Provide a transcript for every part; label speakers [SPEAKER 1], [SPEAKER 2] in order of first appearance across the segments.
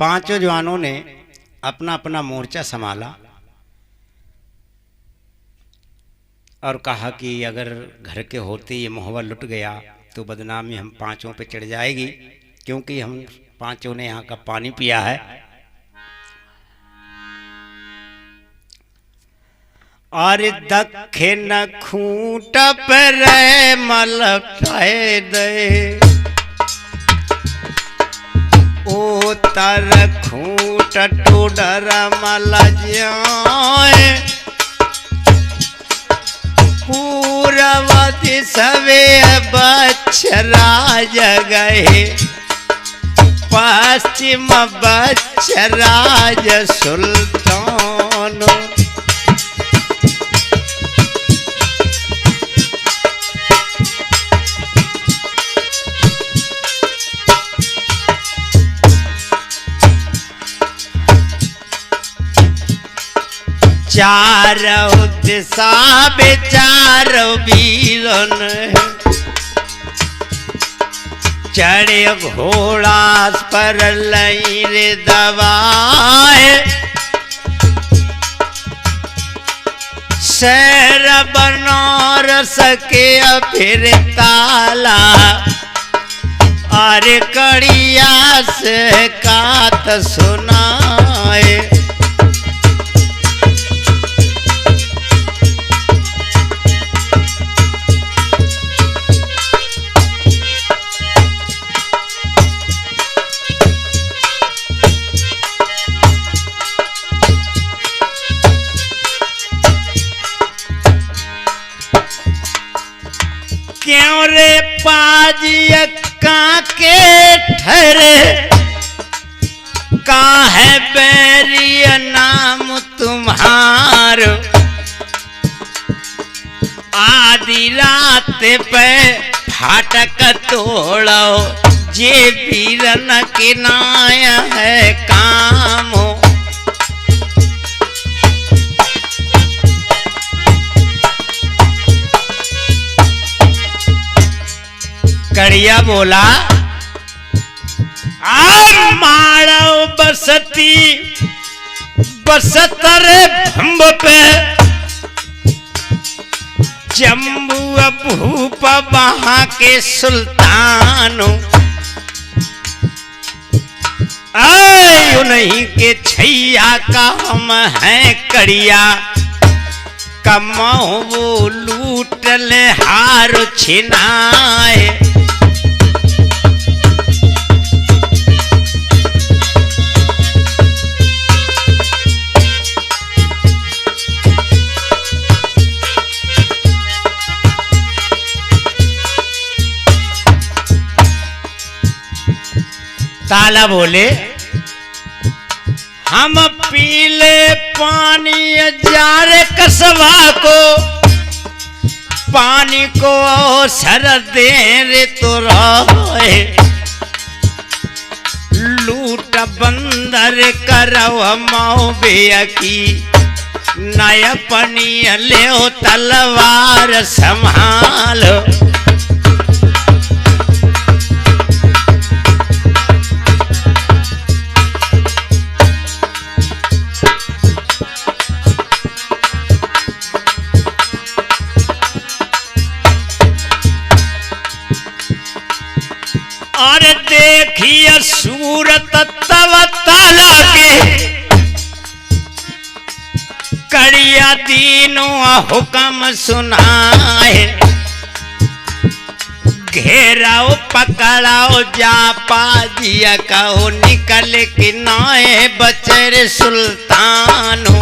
[SPEAKER 1] पांचों जवानों ने अपना अपना मोर्चा संभाला और कहा कि अगर घर के होते ये मोहब्बा लुट गया तो बदनामी हम पांचों पे चढ़ जाएगी, क्योंकि हम पांचों ने यहाँ का पानी पिया है। और दक्षिण खूंट पर मलटाए दे, उत्तर खूंट टूडर मल जाए, पूर्व दिशवे बछराज गए, पश्चिम बछराज सुल्तान। चारों दिशा बेचार वीरन, चढ़े घोड़ा पर लई रे दवाए, शहर बनारस के फिर ताला, और कड़िया से कात सुनाए। क्यों रे पाजिया काके ठहरे, का है बैरिय नाम तुम्हारो, आधी रात पे फाटक तोड़ो, जे वीरन के नाया है काम। कड़िया बोला, मारो बसती बसतर भंब पे, जम्बू भूप वहां के सुल्तान, उन्हीं के छैया का हम हैं कड़िया, कमाओ वो लूट ले हार छिनाए। ताला बोले, हम पीले पानी जारे कसबा को, पानी को सर दे रे तो रहे, लूट बंदर करो माओ बेया की, नया पनी ले तलवार संभालो। और देखिए सूरत तव ताला के, कड़िया तीनों हुक्म सुनाए, घेराओ पकड़ाओ जा पाजिया कहो, निकल के नाए बचर सुल्तानो।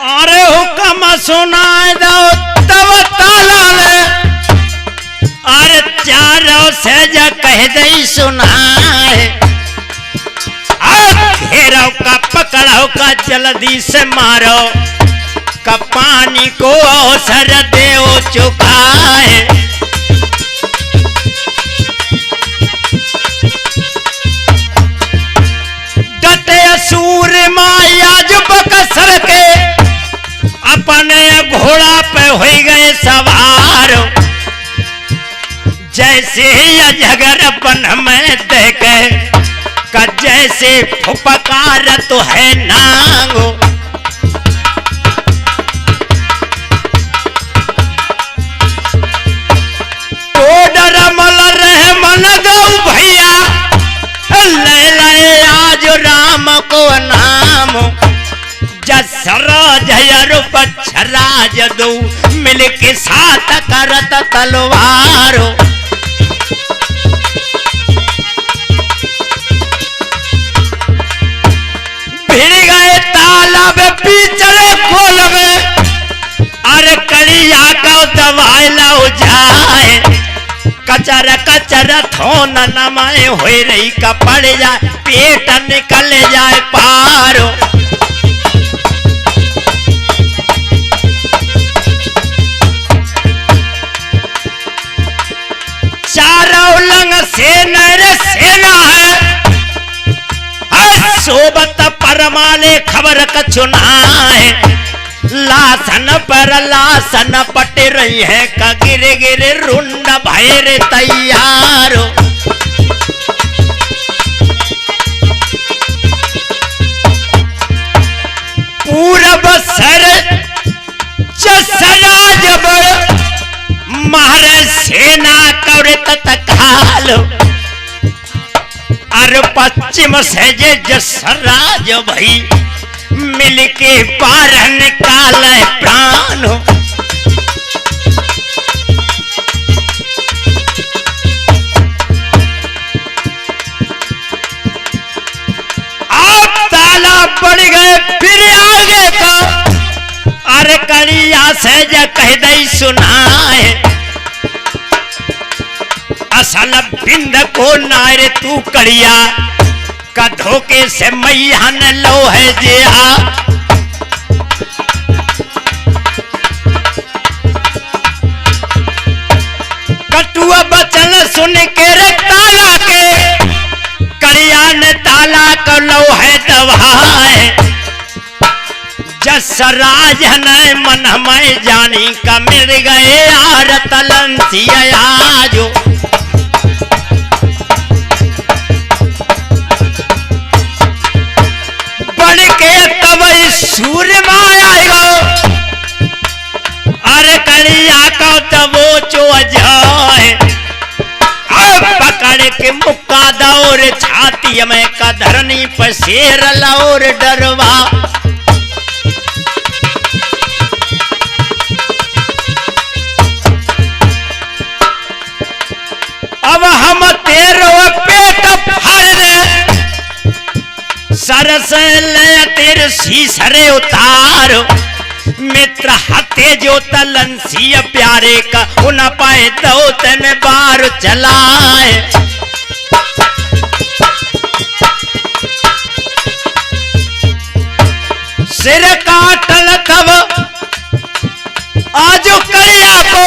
[SPEAKER 1] अरे हुक्म सुनाए दो तब ताला ले, अरे चारों से जा कह दई सुनाए, घेराओ का पकड़ाओ का जल्दी से मारो, का पानी को अवसर दे चुकाए। पश्चिमा आज बकसर के अपने घोड़ा पे हो गए सवार। जैसे अजगर बन में देखे का जैसे फुपकार तो है नांगो। ओडर मल रहे मन गौ भैया ले ले आज राम को नाम। जसराज पक्षराज दो मिल के साथ करत तलवारो। भिड़ गए तालाब पीछे खोल में अरे कलिया का दवाई लो जाए। कचर कचर थोन नमाए हो रही का पड़ जाए पेट निकल जाए पारो। चारों लंग सेना रे सेना है सोबत परमाले खबर कछुना है। लासन पर लासन पट रही है का गिर गिर रुंड भैर तैयार। पूरब सर जसराज मारे सेना कर तत्काल। और पश्चिम से जे जसराज भाई मिलके पार निकाले प्राण। आप तालाब बढ़ गए फिर आगे का अरे कलिया से जे कह दई सुनाए। असल बिंद को नारे तू कड़िया का धोखे से मैया न लो है जिया। कटुआ बचन सुन के रे ताला के कड़िया ने ताला को लो है दवाए। जसराज ने मन में जानी का मिल गए यार तलंसिया जो। सूर्य माया अरे कलिया का तबो चो जाए। अब पकड़ के मुक्का दौर छाती में का धरनी पर शेर लौर डरवा। अब हम तेरो पेट फाड़ सरस ले तेरे शीसरे उतार। मित्र हते जो तलंसी प्यारे का उन पाए दो तन बार चलाए। सिर काटल तब आज कलिया को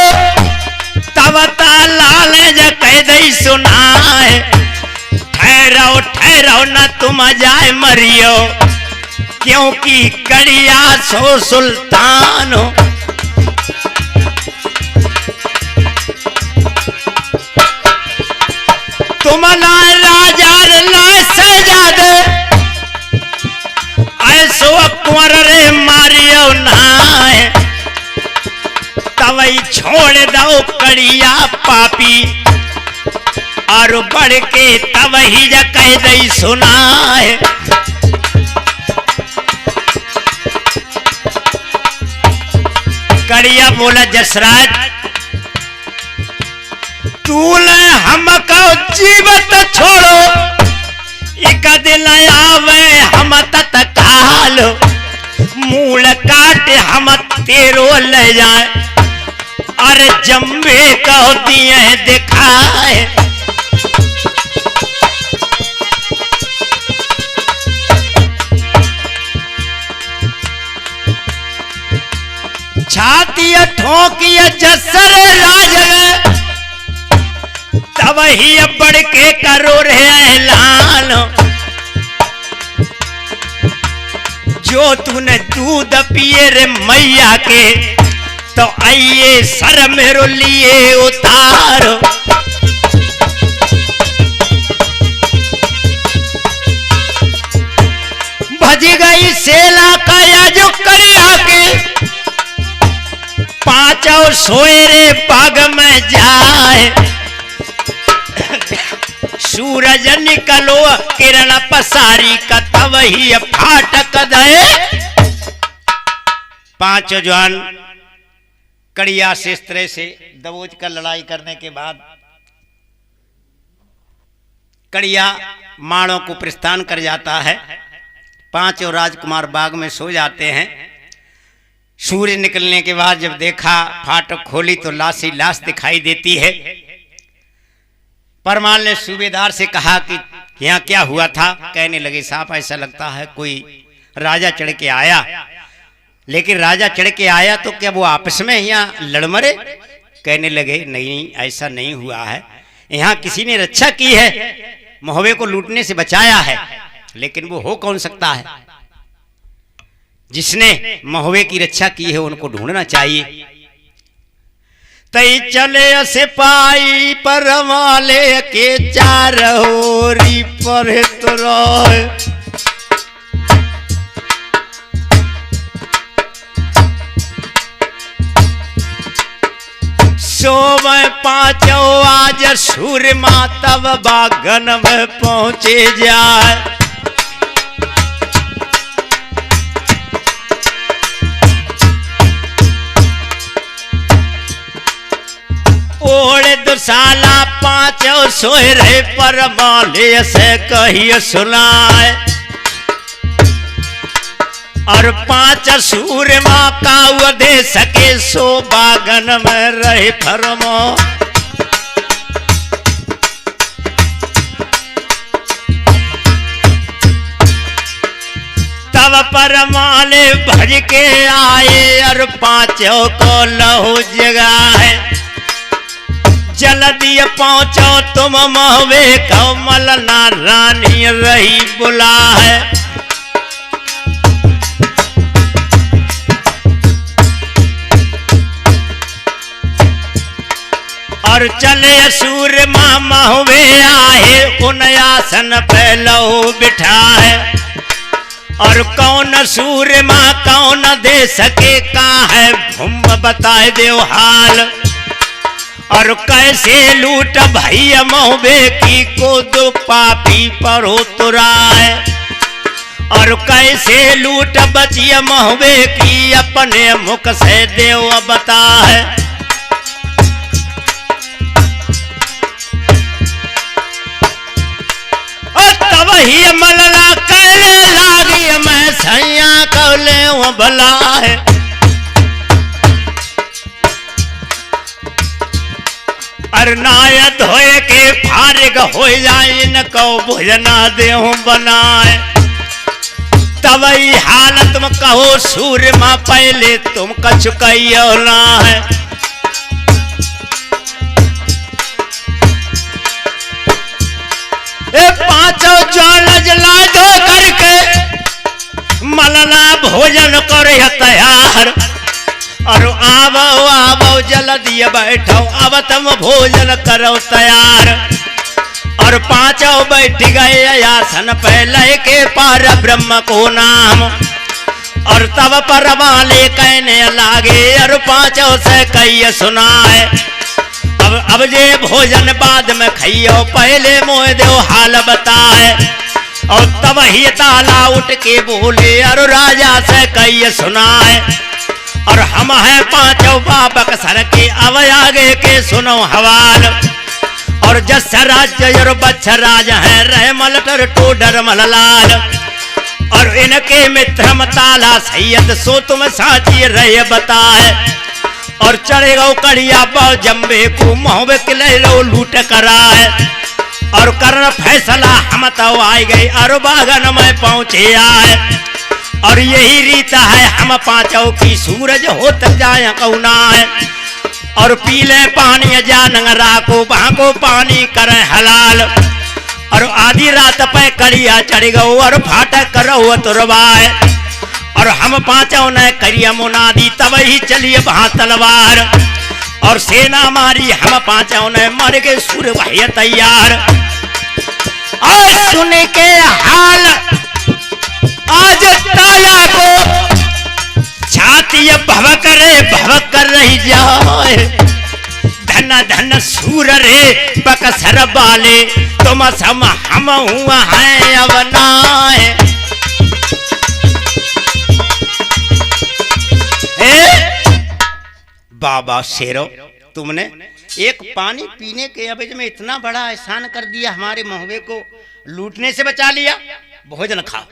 [SPEAKER 1] तब तालाल ज कह दई सुनाए। ठहराओ ठहराओ न तुम जाए मरियो क्योंकि कड़िया सो सुल्तान हो। तुम लाए राजा लाए शहजादे ऐसो कुंवर रे मारियो नाए। तवई छोड़ दो कड़िया पापी और बढ़ के तब ही जा कह दई सुनाए। कड़िया बोला जसराज तूने हमको जीवत छोड़ो एक दिल आवे हम तत्काल। मूल काट हम तेरो ले जाए अरे जम्बे कहो दिए दिखाए। छाती ठोकिया जसर राज तब ही बढ़ के करो रे ऐलान। जो तूने दूध पिए रे मैया के, तो आइए सर मेरो लिए उतारो। भज गई सेला का जो करिया के, पांचों सोए रे बाग में जाए। सूरज निकलो किरण पसारी का तब ही फाटक दे। पांचों जवान कड़िया से इस तरह से दबोच कर लड़ाई करने के बाद कड़िया माणों को प्रस्थान कर जाता है। पांचों राजकुमार बाग में सो जाते हैं। सूर्य निकलने के बाद जब देखा, फाटक खोली तो लाशी लाश दिखाई देती है। परमाल ने सूबेदार से कहा कि यहाँ क्या हुआ था। कहने लगे साहब ऐसा लगता है कोई राजा चढ़ के आया, लेकिन राजा चढ़ के आया तो क्या वो आपस में यहाँ लड़ मरे। कहने लगे नहीं ऐसा नहीं हुआ है, यहाँ किसी ने रक्षा की है, महुए को लूटने से बचाया है। लेकिन वो हो कौन सकता है? जिसने महुए की रक्षा की है उनको ढूंढना चाहिए। तई चले सिपाही परमाले के चार होरी पर सोम पांचों आज सूरमा तब बागन में पहुंचे जाए। ओढ़े दुसाला पांचों सोए रहे परमाले से कहिए सुनाए। और पांच सूरमा का दे सके सो बागन में रहे फरमो। तब परमाले भज के आए और पांचों को लहू जगाए। जल्दी पहुंचो तुम महुए कमल ना रानी रही बुला है। और चले सूरमा महुए आए, उन आसन पे लहू बिठाए। और कौन सूरमा कौन दे सके का है भूम बताए देव हाल। और कैसे लूट भैया महुए की को दो पापी पर उतराए। और कैसे लूट बचिया महुए की अपने मुख से देव बताए। और तब ही मलला कहने लागी मैं सैया कौले भला है। अरनाय धोए के फारिग हो जाए न को भोजना देहूं बनाए। तब ही हालत में कहो सूरमा पहले तुम कछ कहियो ना है। ए पांचों ज्वालज लादो करके मलना भोजन करे तैयार। और आवो आवो जल्दी बैठो अब तुम भोजन करो तैयार। और पांचों बैठ गए आसन पहले के पार ब्रह्म को नाम। और तब परमाले कहने लागे और पांचों से कहिए सुनाए। अब जे भोजन बाद में खाइयो पहले मोह देव हाल बताए। और तब ही ताला उठ के बोले और राजा से कहिए सुनाए। और हम हैं पांचों बाबक सर के अब आगे के सुनो हवाल। और जस राज्य और बच्छ राज है रहे मलटर टोडर मललाल। और इनके मित्र ताला सैयद सो तुम साची रहे बताए। और चढ़े गो कड़िया पाओ जम्बे को महुए किले लो लूट कराए। और करन फैसला हम तो आई गई और बागन में पहुंचे आए। और यही रीत है हम पांचों की सूरज होत जाए कौना है। और पीले पानी जानंगरा को भागो पानी करे हलाल। और आधी रात पे कड़िया चढ़ गो और फाटक करो तुरवाए। और हम पांचों ने करिया मुनादी तब ही चलिए वहां तलवार और सेना मारी हम पांचों ने मर गए सुर भैया तैयार। और सुन के हाल आज ताला को छाती भवक कर रही जाए। धन धन सूर रे बकसर बाले तुम सम हम हुआ है अवनाए। बाबा शेरो तुमने एक पानी पीने के एवज में इतना बड़ा एहसान कर दिया, हमारे महुए को लूटने से बचा लिया। भोजन खाओ,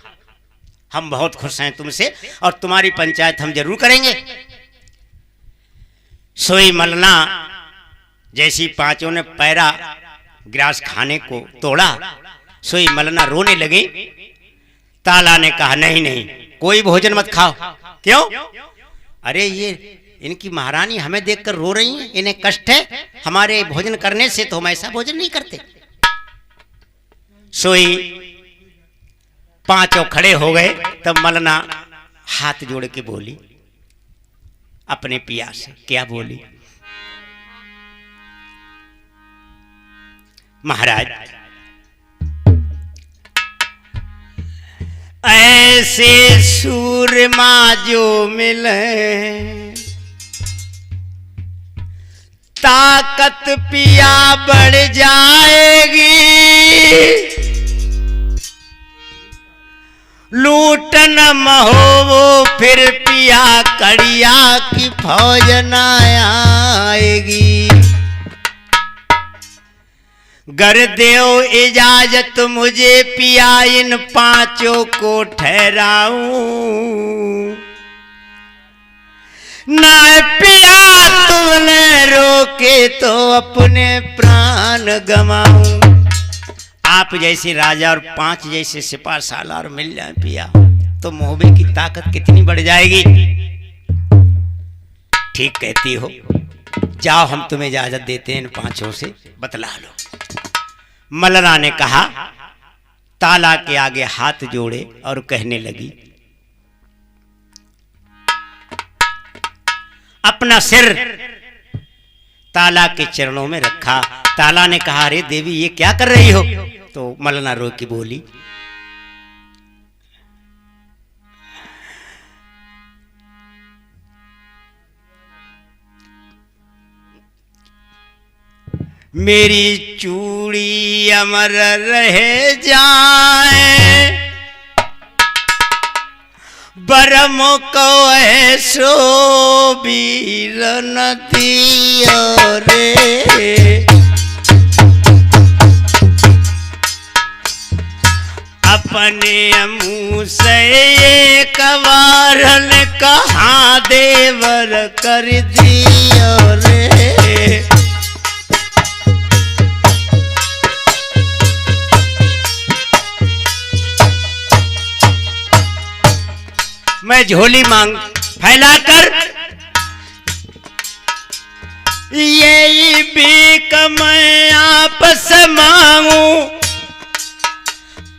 [SPEAKER 1] हम बहुत खुश हैं तुमसे और तुम्हारी पंचायत हम जरूर करेंगे। सोई मलना जैसी पांचों ने पैरा ग्रास खाने को तोड़ा, सोई मलना रोने लगी। ताला ने कहा नहीं नहीं कोई भोजन मत खाओ। क्यों? अरे ये इनकी महारानी हमें देखकर रो रही हैं, इन्हें कष्ट है हमारे भोजन करने से, तो हम ऐसा भोजन नहीं करते। सोई पांचों खड़े हो गए। तब मलना हाथ जोड़ के बोली अपने पिया से। क्या बोली? महाराज ऐसे सूरमा जो मिले ताकत पिया बढ़ जाएगी। लूटन महो फिर पिया कड़िया की फौज न आएगी। गर देव इजाजत मुझे पिया इन पांचों को ठहराऊं। ना पिया तुमने रोके तो अपने प्राण गमाऊं। आप जैसे राजा और पांच जैसे सिपा सालार मिल जाए पिया तो मोहबे की ताकत कितनी बढ़ जाएगी। ठीक कहती हो, जाओ हम तुम्हें इजाजत देते हैं, इन पांचों से बतला लो। मलना ने कहा, ताला के आगे हाथ जोड़े और कहने लगी, अपना सिर ताला के चरणों में रखा। ताला ने कहा, अरे देवी ये क्या कर रही हो? तो मलना रो के बोली, मेरी चूड़ी अमर रह जाए, बरम को ऐसो वीर नदी रे। अपने मुँह से एक बार कहा देवर कर दियो रे। मैं झोली मांग फैलाकर यही भीख मैं आपस मांगू।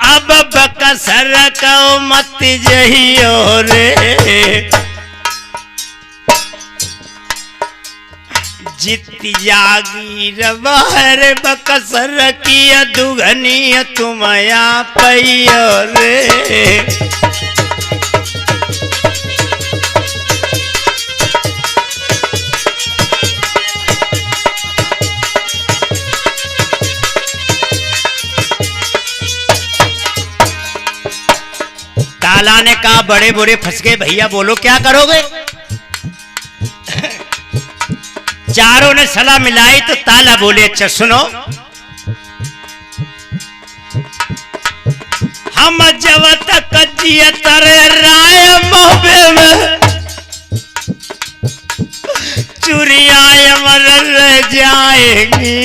[SPEAKER 1] अब बकसर को मत जहियो रे। जित जागीर बाहर बकसर की दुगनी तुम आ पैयो रे। ताला ने कहा, बड़े बुरे फंस गए भैया, बोलो क्या करोगे? चारों ने सलाह मिलाई तो ताला बोले, अच्छा सुनो, हम जब तक जियत राय मोहबे में चुरिया मर जाएंगी।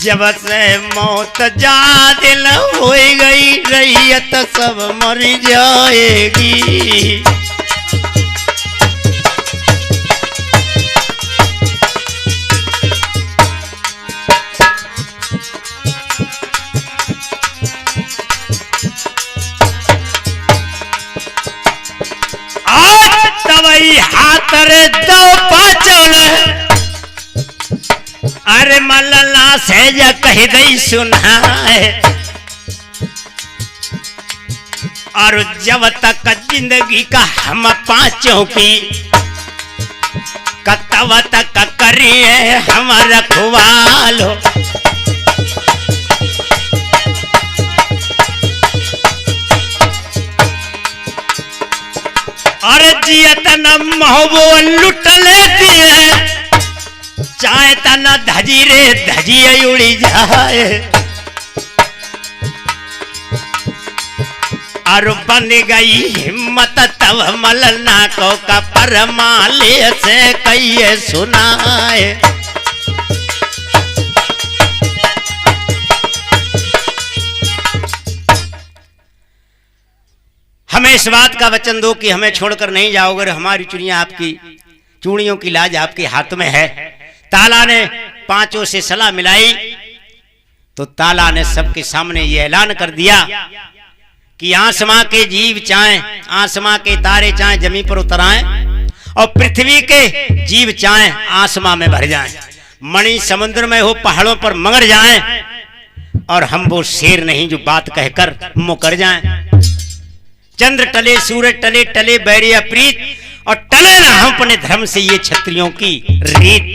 [SPEAKER 1] जब से मौत जा दिल हो गई रैयत सब मर जाएगी। खातर दो पाचौल अरे मलना से जा कह दई सुनाए और जब तक जिंदगी का हम पांचों की तब तक करिए हम रखवालो और जियत न महबो लुट लेती है चाहे तना धजी रे धजी उड़ी जाए और बन गई हिम्मत तब मलना को का परमाले से कहिए सुनाए हमें इस बात का वचन दो कि हमें छोड़कर नहीं जाओगे हमारी चूड़ियां आपकी चूड़ियों की लाज आपके हाथ में है। ताला ने पांचों से सलाह मिलाई तो ताला ने सबके सामने ये ऐलान कर दिया कि आसमां के जीव चाहें आसमां के तारे चाहें जमीन पर उतर आएं और पृथ्वी के जीव चाहें आसमां में भर जाएं मणि समुद्र में हो पहाड़ों पर मगर जाएं और हम वो शेर नहीं जो बात कहकर मुकर जाएं। चंद्र टले सूरज टले टले बैरी अप्रीत और टले ना हम अपने धर्म से ये क्षत्रियों की रीत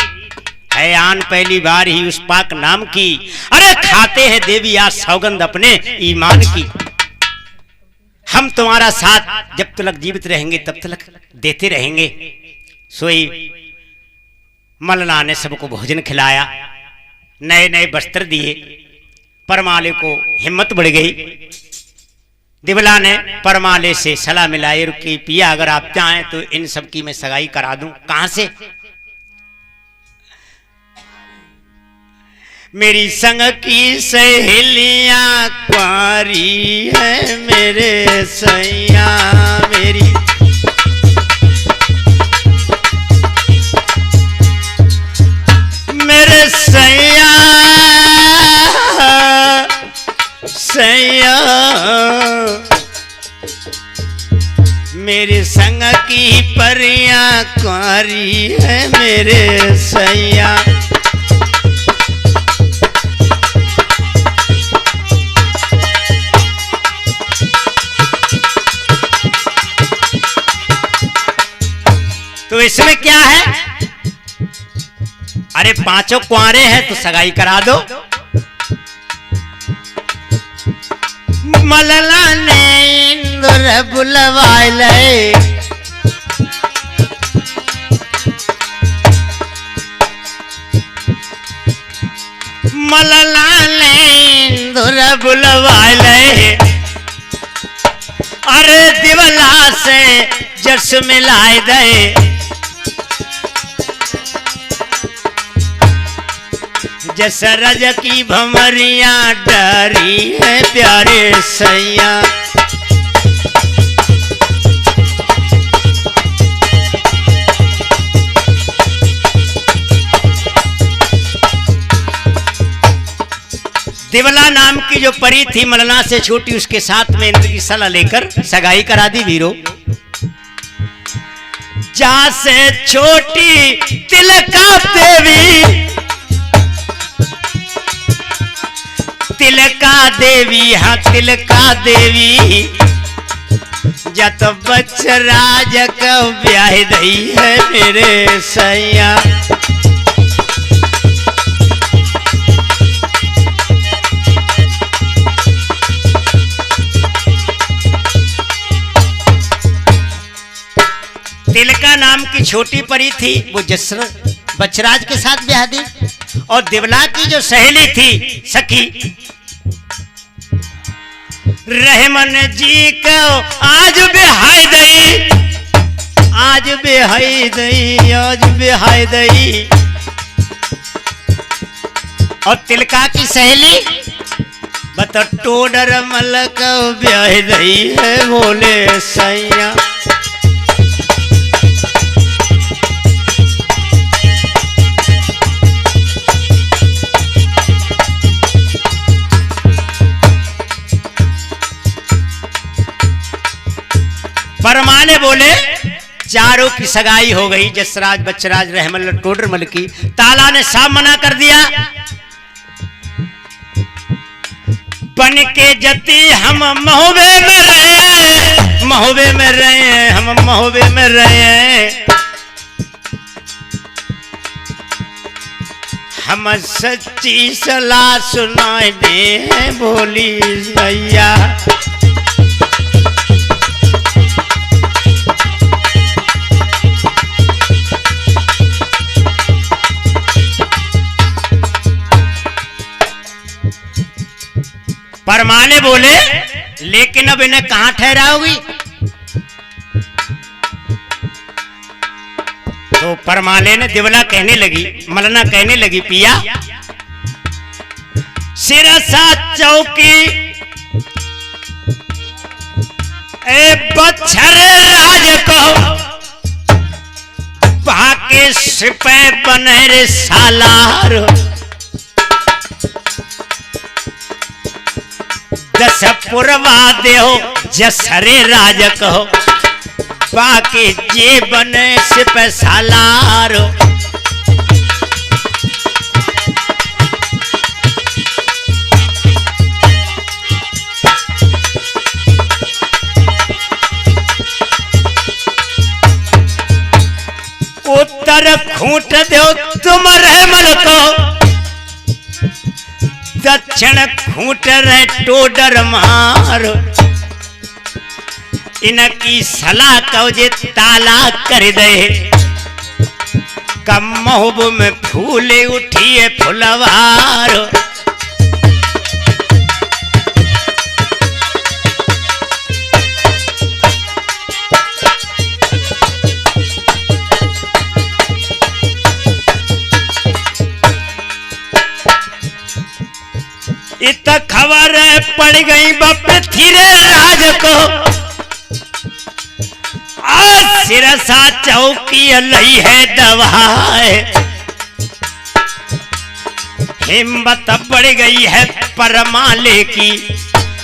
[SPEAKER 1] है आन पहली बार ही उस पाक नाम की अरे खाते हैं देवी आज सौगंध अपने ईमान की हम तुम्हारा साथ जब तक जीवित रहेंगे तब तक देते रहेंगे। सोई मलना ने सबको भोजन खिलाया नए नए वस्त्र दिए परमाले को हिम्मत बढ़ गई। दिवला ने परमाले से सलाह मिलाई रुकी पिया अगर आप चाहें तो इन सब की मैं सगाई करा दूं। कहां से? मेरी संग की सहेलियां कुंवारी है मेरे सैया मेरी मेरे सैया सैया मेरी संग की परियां कुंवारी है मेरे सैया तो इसमें क्या है? अरे पांचों कुंवारे हैं तो सगाई करा दो। मलना ने इंद्र बुलवाए मलना ने इंद्र बुलवाए अरे दिवला से जस मिलाए दे जस रज की भमरियां डरी है प्यारे सैया दिवला नाम की जो परी थी मलना से छोटी उसके साथ में इंद्र की सलाह लेकर सगाई करा दी वीरो। जा से छोटी तिलका देवी हाँ तिलका देवी जत बचराज का ब्याह दई है मेरे सैया तिलका नाम की छोटी परी थी वो बचराज के साथ ब्याह दी और दिवला की जो सहेली थी सखी रहमन जी को आज बिहाई दई आज बिहाई दई आज बिहाई दई और तिलका की सहेली बता टोडर मलक ब्याह दई है बोले सैया परमाने बोले चारों की सगाई हो गई, जसराज बच्चराज रहमल टोडरमल की। ताला ने साफ मना कर दिया, बन के जती हम महोबे में रहे, महोबे में रहे, हम महोबे में रहे, हम सच्ची सलाह सुनाए दे बोली भैया। परमाने बोले लेकिन अब इन्हें कहां ठहराओगी? तो परमाले ने दिवला कहने लगी, मलना कहने लगी, पिया सिरसा चौकी ए बच्छर राज को बाके सिपे बने रे सालार, दस पुरवा देहो जसरे राज कहो बाकी जे बने सिपह सालार। उत्तर खूंट दो तुम रहमल को, दक्षिण खूंट रहे टोडर मार, इनकी सलाह कहो जे ताला कर दे, कम महबूब में फूले उठिए फुलवार। इत खबर पड़ गई पृथ्वी राज को, सिरसा चौकी लई है दवाए, हिम्मत बढ़ गई है परमाले की,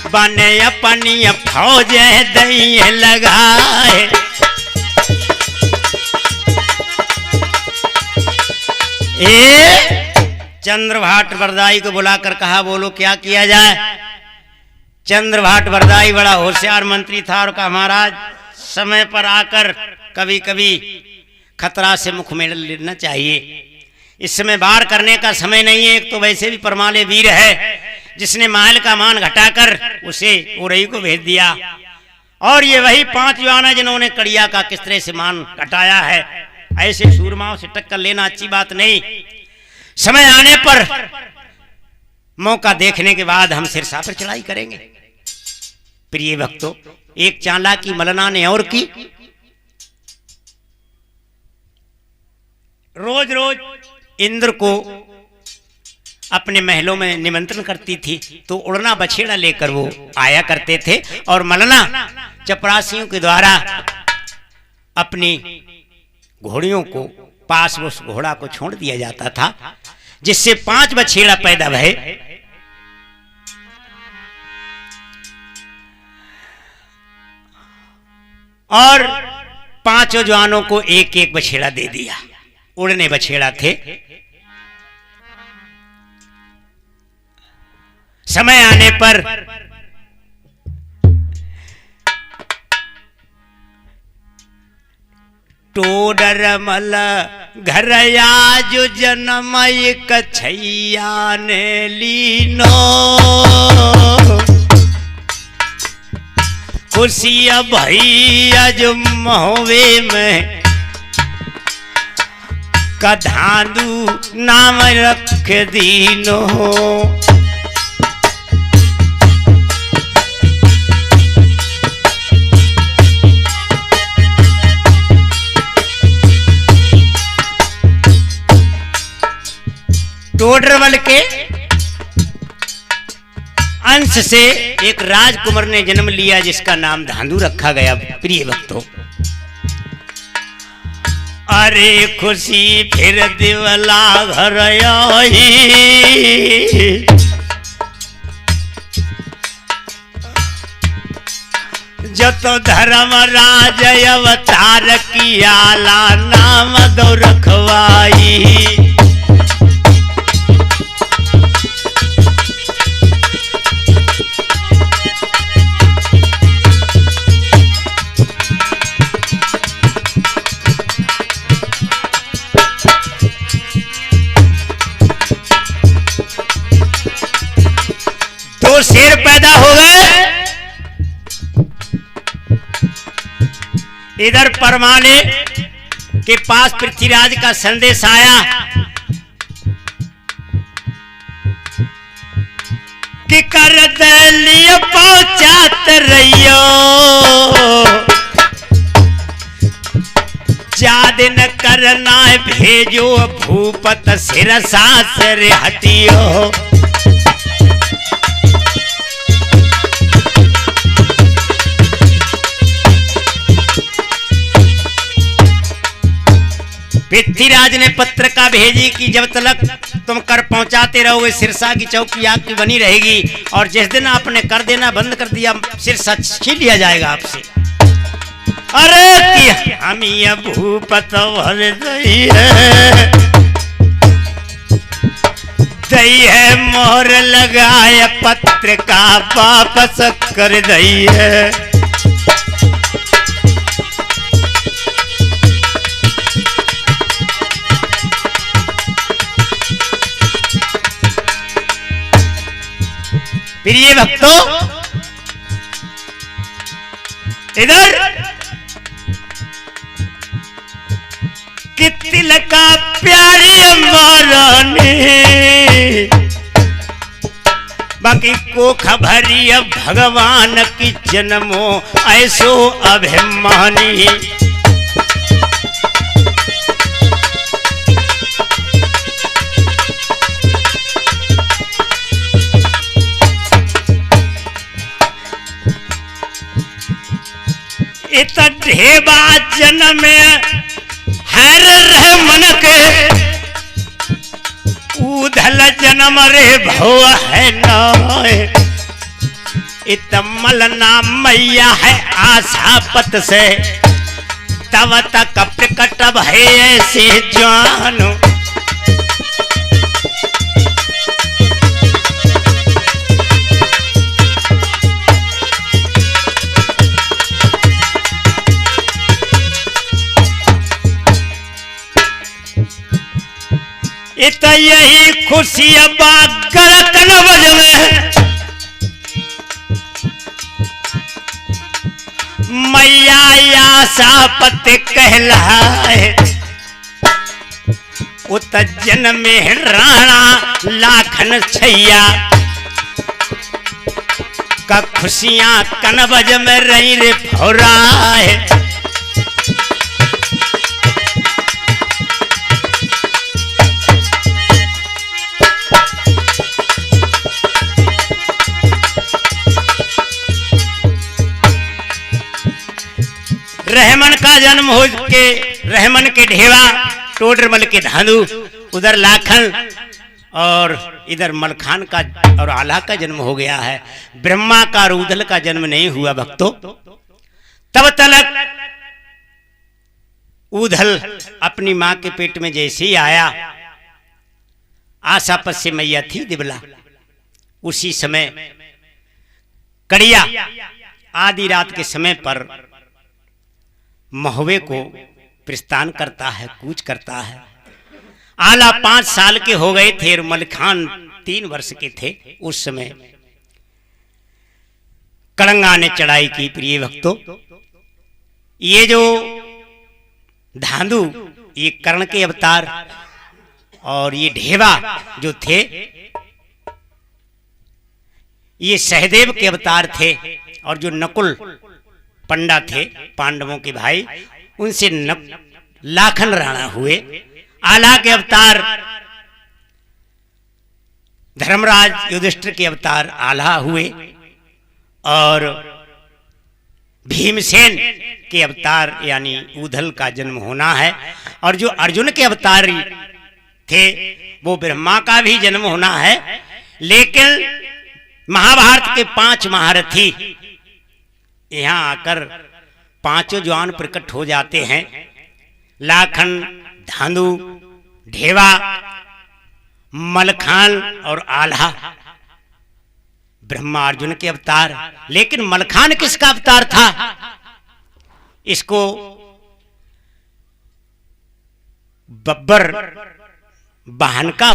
[SPEAKER 1] बने अपनी फौज दई लगाए। चंद्रभाट वरदाई को बुलाकर कहा, बोलो क्या किया जाए? चंद्रभाट वरदाई बड़ा होशियार मंत्री था और कहा, महाराज समय पर आकर कभी कभी खतरा से मुख में लेना चाहिए, इस समय वार करने का समय नहीं है। एक तो वैसे भी परमाले वीर है, जिसने महल का मान घटाकर उसे उरई को भेज दिया, और ये वही 5 जवान है जिन्होंने कड़िया का किस तरह से मान घटाया है। ऐसे सूरमाओं से टक्कर लेना अच्छी बात नहीं। समय आने पर मौका देखने के बाद हम सिरसा पर चढ़ाई करेंगे। प्रिय भक्तों, एक चालाकी मलना ने और की। रोज रोज इंद्र को अपने महलों में निमंत्रण करती थी, तो उड़ना बछेड़ा लेकर वो आया करते थे, और मलना चपरासियों के द्वारा अपनी घोड़ियों को पास उस घोड़ा को छोड़ दिया जाता था, जिससे 5 बछेड़ा पैदा भये। और 5 जवानों को एक एक बछेड़ा दे दिया, उड़ने बछेड़ा थे। समय आने पर टोडरमल घर आज जनमय कछैया ने लीनो, खुशिया भैया जो महोवे में कधांदू नाम रख दीनो। टोडरमल के अंश से एक राजकुमार ने जन्म लिया, जिसका नाम धांधू रखा गया। प्रिय भक्तों, अरे खुशी फिर दिवला घर आई, जो तो धर्मराज अवतार की आला नाम दो रखवाई। दो शेर पैदा हो गए। इधर परमाने के पास पृथ्वीराज का संदेश आया कि कर दलिया पहुंचात रहियो, याद न करना भेजो भूपत सिरसा से हटियो। पृथ्वीराज ने पत्रिका भेजी कि जब तक तुम कर पहुंचाते रहोगे सिरसा की चौकी आपकी बनी रहेगी, और जिस दिन आपने कर देना बंद कर दिया सिरसा छीन लिया जाएगा आपसे। अरे कि हम ये भूपत भर दई है मोहर लगाए पत्रिका वापस कर दई है। प्रिय भक्तों, इधर कि तिलका प्यारी महारानी बाकी को खबरी भगवान की जन्मो ऐसो अभिमानी। इत ढेबा जन्म हैर रह मन के, ऊधल जन्म रे भो है नाय। इत मलना मैया है आशा पत से, तब तक प्रकट भय ऐसे जानो। इत यही खुशी बागरत न बजवे, मैया आशा पति कहलाए। उत जन्म में राणा लाखन छैया, का खुशियां कनबज में रही रे भौराए। रहमन का जन्म हो के रहमन के ढेवा, टोडरमल के धांधु, उधर लाखन और इधर मलखान का और आला का जन्म हो गया है। ब्रह्मा का और ऊधल का जन्म नहीं हुआ भक्तों। तब तक ऊधल अपनी मां के पेट में जैसे ही आया, आशापत से मैया थी दिबला। उसी समय कड़िया आधी रात के समय पर महुए को प्रस्थान करता है, कूच करता है। आला 5 साल के हो गए थे और मलखान 3 वर्ष के थे। उस समय कड़ंगा ने चढ़ाई की। प्रिय भक्तों, ये जो धांधु, ये कर्ण के अवतार और ये ढेवा जो थे, ये सहदेव के अवतार थे। और जो नकुल पंडा थे, पांडवों के भाई, उनसे लाखन राणा हुए। आला के अवतार धर्मराज युधिष्ठिर के अवतार आला हुए, और भीमसेन के अवतार यानी ऊधल का जन्म होना है। और जो अर्जुन के अवतार थे वो ब्रह्मा का भी जन्म होना है। लेकिन महाभारत के 5 महारथी यहाँ आकर पांचों जवान प्रकट हो जाते हैं, लाखन, धांधु, ढेवा, मलखान और आल्हा। ब्रह्मा अर्जुन के अवतार। लेकिन मलखान किसका अवतार था? इसको बब्बर वाहन का